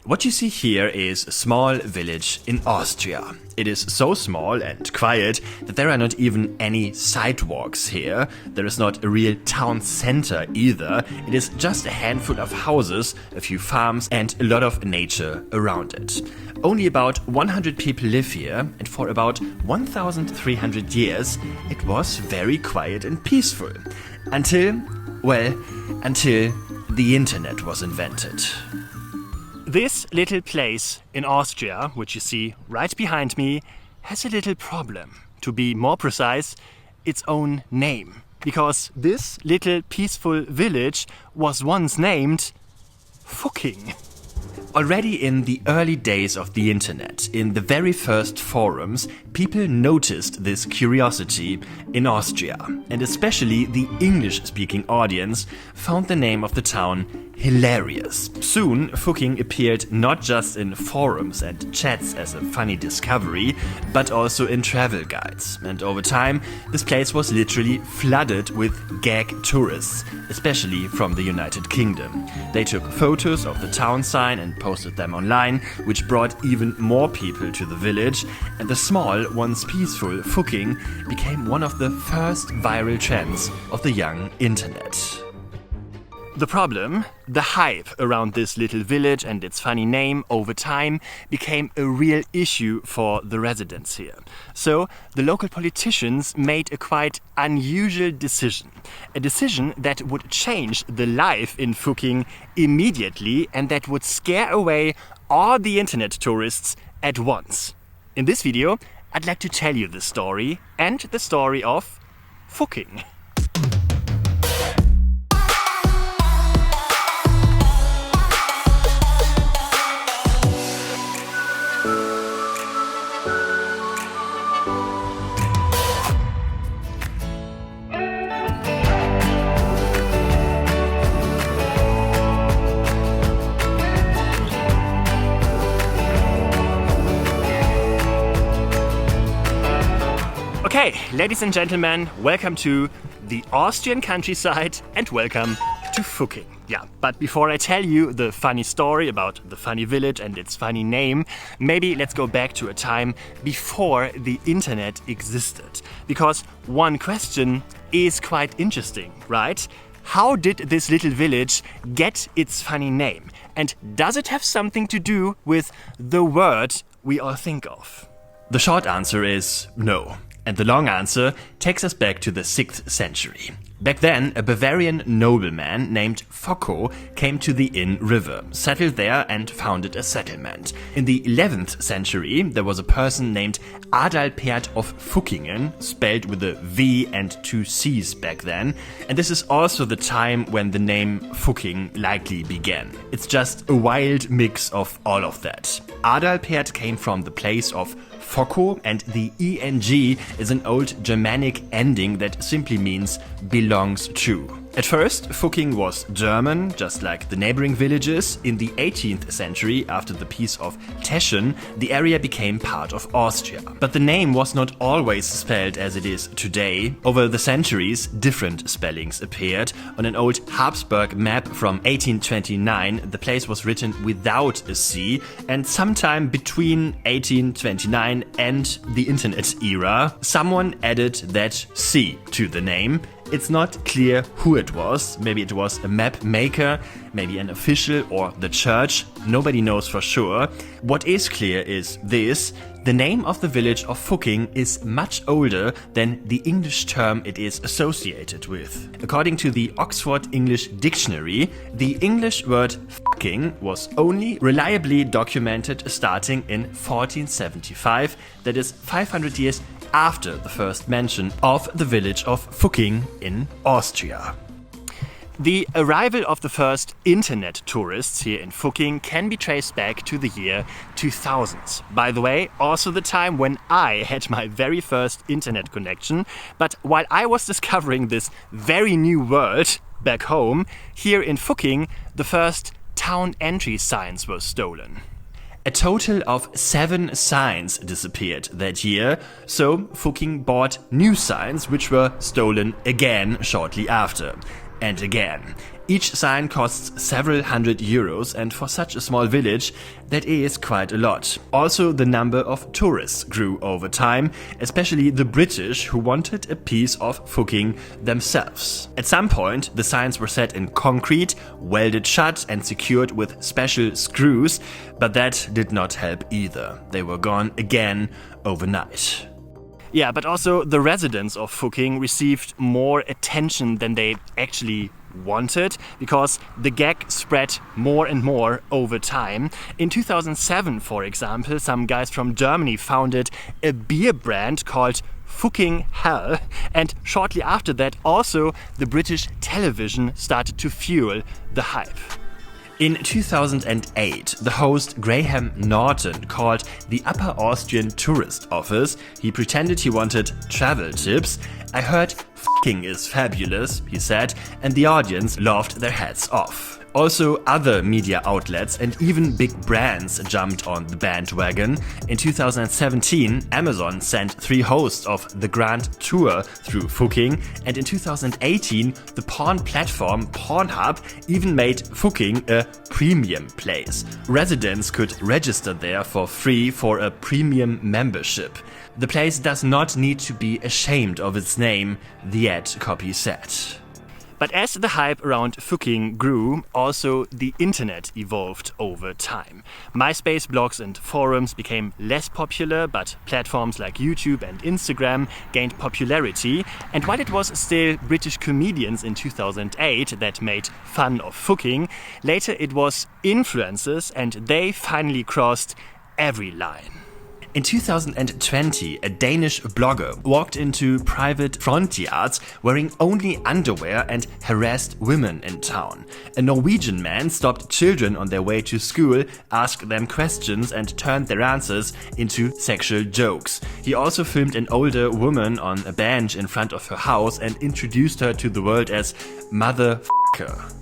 What you see here is a small village in Austria. It is so small and quiet that there are not even any sidewalks here. There is not a real town center either. It is just a handful of houses, a few farms and a lot of nature around it. Only about 100 people live here, and for about 1,300 years it was very quiet and peaceful. Until the internet was invented. This little place in Austria, which you see right behind me, has a little problem. To be more precise, its own name. Because this little peaceful village was once named Fucking. Already in the early days of the internet, in the very first forums, people noticed this curiosity in Austria. And especially the English-speaking audience found the name of the town hilarious. Soon, Fucking appeared not just in forums and chats as a funny discovery, but also in travel guides. And over time, this place was literally flooded with gag tourists, especially from the United Kingdom. They took photos of the town sign and posted them online, which brought even more people to the village, and the small, once peaceful Fucking became one of the first viral trends of the young internet. The problem, the hype around this little village and its funny name over time became a real issue for the residents here. So the local politicians made a quite unusual decision. A decision that would change the life in Fucking immediately and that would scare away all the internet tourists at once. In this video, I'd like to tell you the story and the story of Fucking. Okay, ladies and gentlemen, welcome to the Austrian countryside and welcome to Fucking. Yeah, but before I tell you the funny story about the funny village and its funny name, maybe let's go back to a time before the internet existed. Because one question is quite interesting, right? How did this little village get its funny name? And does it have something to do with the word we all think of? The short answer is no. And the long answer takes us back to the 6th century. Back then, a Bavarian nobleman named Focko came to the Inn River, settled there and founded a settlement. In the 11th century, there was a person named Adalbert of Fuckingen, spelled with a V and 2 C's back then. And this is also the time when the name Fucking likely began. It's just a wild mix of all of that. Adalbert came from the place of Focko, and the eng is an old Germanic ending that simply means belongs to. At first, Fucking was German, just like the neighboring villages. In the 18th century, after the Peace of Teschen, the area became part of Austria. But the name was not always spelled as it is today. Over the centuries, different spellings appeared. On an old Habsburg map from 1829, the place was written without a C, and sometime between 1829 and the internet era, someone added that C to the name. It's not clear who it was. Maybe it was a map maker, maybe an official or the church. Nobody knows for sure. What is clear is this: the name of the village of Fucking is much older than the English term it is associated with. According to the Oxford English Dictionary, the English word fucking was only reliably documented starting in 1475, that is 500 years after the first mention of the village of Fucking in Austria. The arrival of the first internet tourists here in Fucking can be traced back to the year 2000. By the way, also the time when I had my very first internet connection. But while I was discovering this very new world back home, here in Fucking, the first town entry signs were stolen. A total of 7 signs disappeared that year, so Fucking bought new signs which were stolen again shortly after. And again. Each sign costs several hundred euros, and for such a small village, that is quite a lot. Also, the number of tourists grew over time, especially the British, who wanted a piece of Fucking themselves. At some point, the signs were set in concrete, welded shut and secured with special screws, but that did not help either. They were gone again overnight. Yeah, but also the residents of Fucking received more attention than they actually wanted, because the gag spread more and more over time. In 2007, for example, some guys from Germany founded a beer brand called Fucking Hell, and shortly after that also the British television started to fuel the hype. In 2008, the host Graham Norton called the Upper Austrian Tourist Office. He pretended he wanted travel tips. "I heard fucking is fabulous," he said, and the audience laughed their heads off. Also, other media outlets and even big brands jumped on the bandwagon. In 2017, Amazon sent 3 hosts of the Grand Tour through Fucking, and in 2018, the porn platform Pornhub even made Fucking a premium place. Residents could register there for free for a premium membership. The place does not need to be ashamed of its name, the ad copy said. But as the hype around Fucking grew, also the internet evolved over time. MySpace blogs and forums became less popular, but platforms like YouTube and Instagram gained popularity. And while it was still British comedians in 2008 that made fun of Fucking, later it was influencers, and they finally crossed every line. In 2020, a Danish blogger walked into private front yards wearing only underwear and harassed women in town. A Norwegian man stopped children on their way to school, asked them questions and turned their answers into sexual jokes. He also filmed an older woman on a bench in front of her house and introduced her to the world as motherfucker.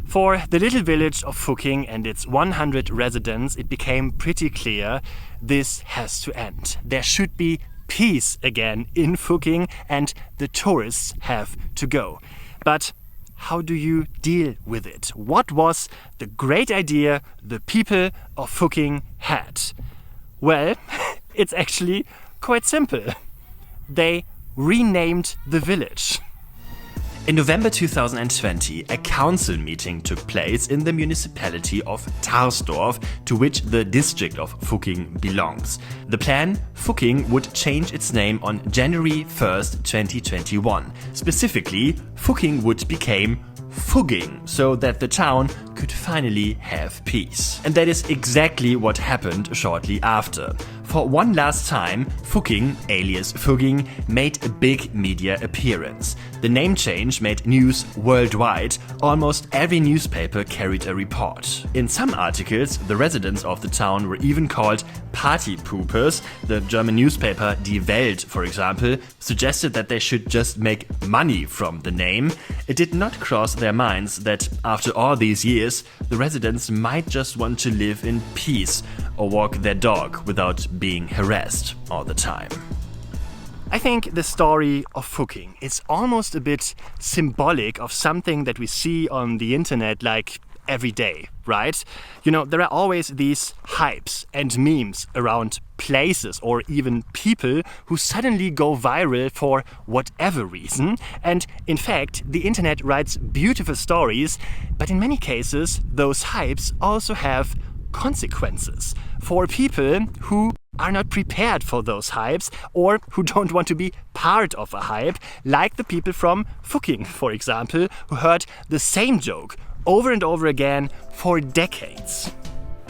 For the little village of Fucking and its 100 residents, it became pretty clear this has to end. There should be peace again in Fucking, and the tourists have to go. But how do you deal with it? What was the great idea the people of Fucking had? Well, it's actually quite simple. They renamed the village. In November 2020, a council meeting took place in the municipality of Tarsdorf, to which the district of Fucking belongs. The plan: Fucking would change its name on January 1st, 2021. Specifically, Fucking would become Fugging, so that the town could finally have peace. And that is exactly what happened shortly after. For one last time, Fucking, alias Fugging, made a big media appearance. The name change made news worldwide. Almost every newspaper carried a report. In some articles, the residents of the town were even called party poopers. The German newspaper Die Welt, for example, suggested that they should just make money from the name. It did not cross their minds that after all these years, the residents might just want to live in peace or walk their dog without being harassed all the time. I think the story of Fucking is almost a bit symbolic of something that we see on the internet like every day, right? You know, there are always these hypes and memes around places or even people who suddenly go viral for whatever reason. And in fact, the internet writes beautiful stories, but in many cases, those hypes also have consequences for people who are not prepared for those hypes or who don't want to be part of a hype, like the people from Fucking, for example, who heard the same joke over and over again for decades.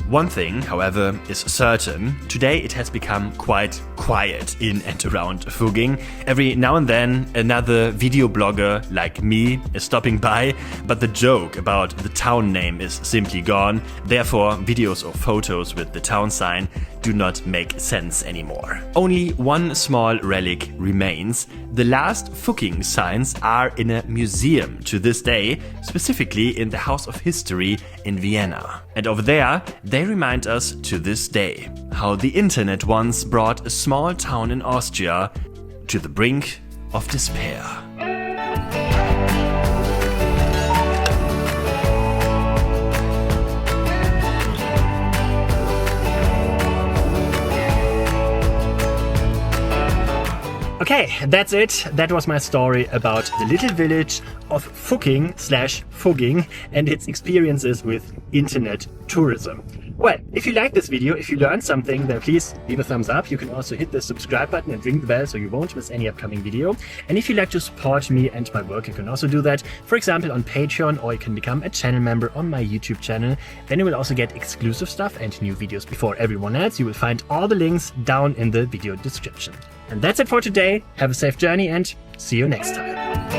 One thing, however, is certain. Today it has become quite quiet in and around Fucking. Every now and then another video blogger like me is stopping by, but the joke about the town name is simply gone. Therefore, videos or photos with the town sign do not make sense anymore. Only one small relic remains. The last Fucking signs are in a museum to this day, specifically in the House of History in Vienna. And over there, they remind us to this day how the internet once brought a small town in Austria to the brink of despair. Okay, that's it. That was my story about the little village of Fucking/Fugging and its experiences with internet tourism. Well, if you like this video, if you learned something, then please leave a thumbs up. You can also hit the subscribe button and ring the bell so you won't miss any upcoming video. And if you'd like to support me and my work, you can also do that, for example, on Patreon, or you can become a channel member on my YouTube channel. Then you will also get exclusive stuff and new videos before everyone else. You will find all the links down in the video description. And that's it for today. Have a safe journey and see you next time.